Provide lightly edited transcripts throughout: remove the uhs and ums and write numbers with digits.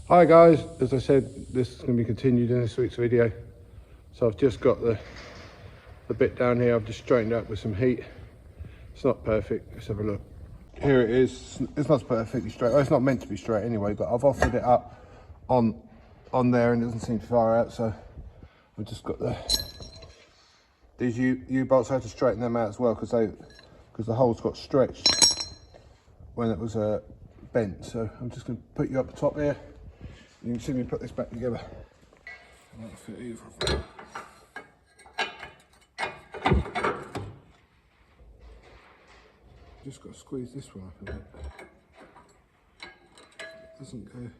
Hi guys, as I said, this is going to be continued in this week's video. So I've just got the bit down here, I've just straightened up with some heat. It's not perfect, let's have a look. Here it is, it's not perfectly straight, well, it's not meant to be straight anyway, but I've offered it up on there and it doesn't seem far out, so I've just got these U-bolts. I had to straighten them out as well because the holes got stretched when it was bent. So I'm just going to put you up the top here. You can see me put this back together. That'll fit either of them. Just got to squeeze this one up a bit. It doesn't go.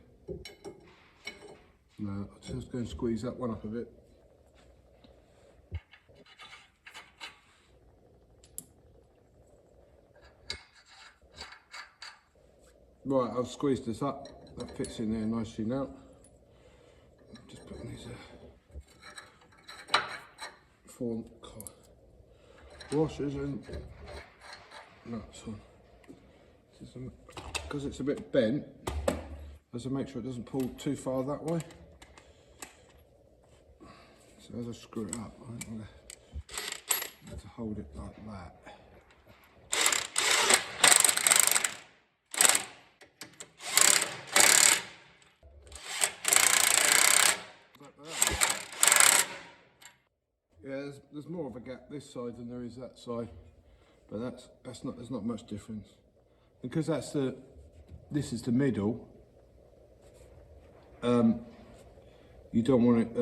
No, I'll just go and squeeze that one up a bit. Right, I've squeezed this up. That fits in there nicely now. Just putting these four washers and nuts on. Because it's a bit bent, I have to make sure it doesn't pull too far that way. So as I screw it up, I'm going to have to hold it like that. Yeah, there's more of a gap this side than there is that side, but there's not much difference. Because this is the middle. You don't want it.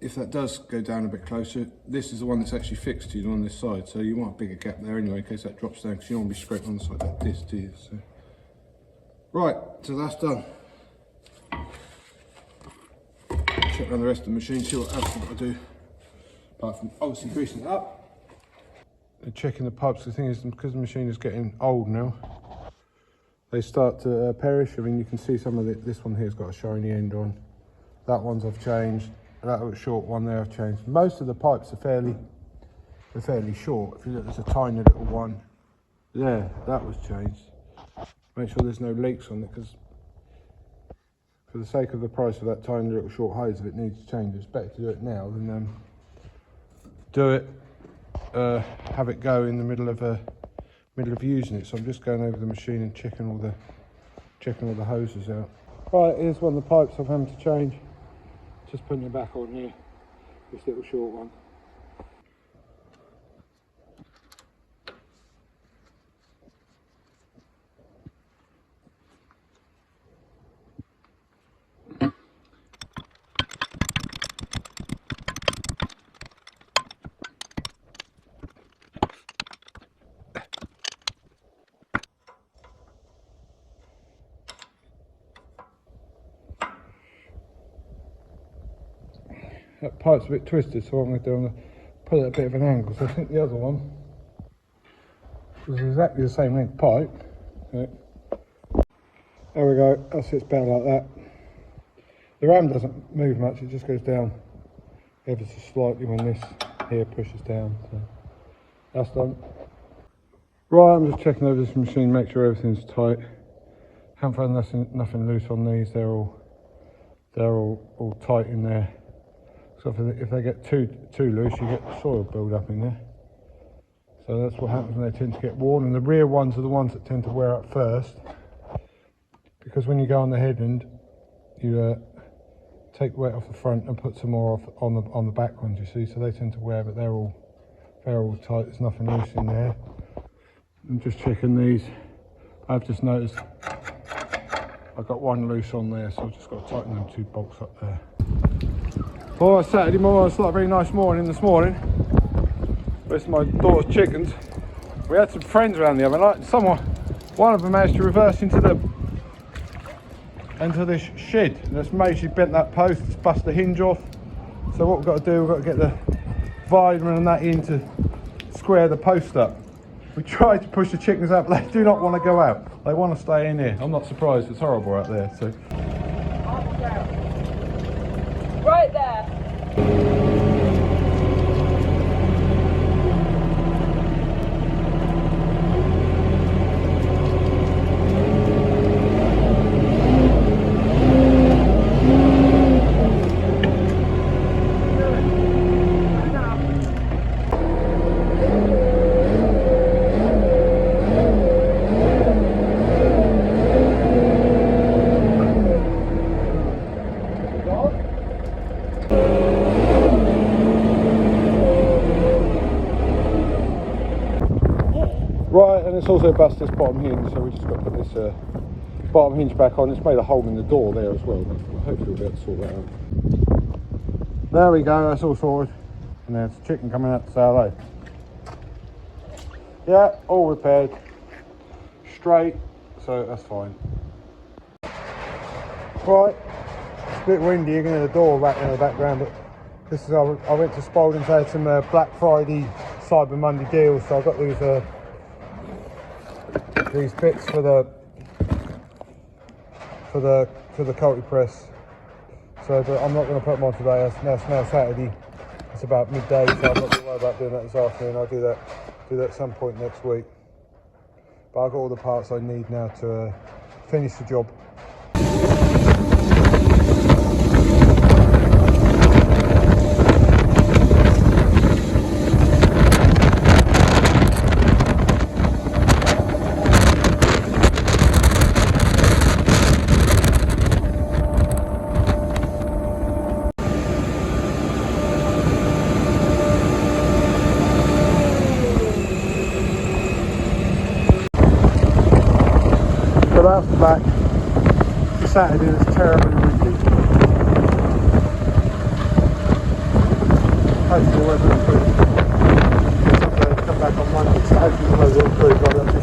If that does go down a bit closer, this is the one that's actually fixed to you on this side, so you want a bigger gap there anyway in case that drops down, because you don't want to be scraped on the side like this, do you? So, right, so that's done. Check around the rest of the machine, see what else I've got to do. Apart from obviously greasing it up. And checking the pipes. The thing is, because the machine is getting old now, they start to perish. I mean, you can see some of this one here's got a shiny end on. That one's I've changed. That short one there I've changed. Most of the pipes are fairly short. If you look, there's a tiny little one there. That was changed. Make sure there's no leaks on it, because for the sake of the price of that tiny little short hose, if it needs to change, it's better to do it now than do it, have it go in the middle of using it. So I'm just going over the machine and checking all the hoses out. Right, here's one of the pipes I've had to change. Just putting it back on here, this little short one. That pipe's a bit twisted, so what I'm going to do, I'm going to put it at a bit of an angle. So I think the other one was exactly the same length pipe. Okay. There we go, that sits better like that. The ram doesn't move much, it just goes down ever so slightly when this here pushes down. So that's done. Right, I'm just checking over this machine, make sure everything's tight. Haven't found nothing loose on these, they're all tight in there. So if they get too loose, you get soil build up in there. So that's what happens when they tend to get worn. And the rear ones are the ones that tend to wear out first, because when you go on the head end, you take the weight off the front and put some more off on the back ones. You see, so they tend to wear, but they're all tight. There's nothing loose in there. I'm just checking these. I've just noticed I've got one loose on there, so I've just got to tighten them two bolts up there. Oh, it's Saturday morning. It's not a very nice morning this morning. This is my daughter's chickens. We had some friends around the other night. One of them managed to reverse into this shed. And it's majorly bent that post. It's bust the hinge off. So what we've got to do, we've got to get the vitamin and that in to square the post up. We tried to push the chickens out, but they do not want to go out. They want to stay in here. I'm not surprised. It's horrible out there. So. Right there. let's also bust this bottom hinge, so we just got to put this bottom hinge back on. It's made a hole in the door there as well. Hopefully we'll be able to sort that out. There we go, that's all sorted. And there's chicken coming out to say hello. Yeah, all repaired. Straight, so that's fine. Right, it's a bit windy, you can hear the door rattling in the background, but this is, I went to Spalding's, I had some Black Friday, Cyber Monday deals, so I got these bits for the cultipress. So, but I'm not going to put them on today. It's now Saturday. It's about midday, so I'm not going to worry about doing that this afternoon. I'll do that at some point next week. But I've got all the parts I need now to finish the job. But after that, it's Saturday and it's terribly windy. Hopefully the weather will improve. Come back on Monday, so hopefully the weather will improve.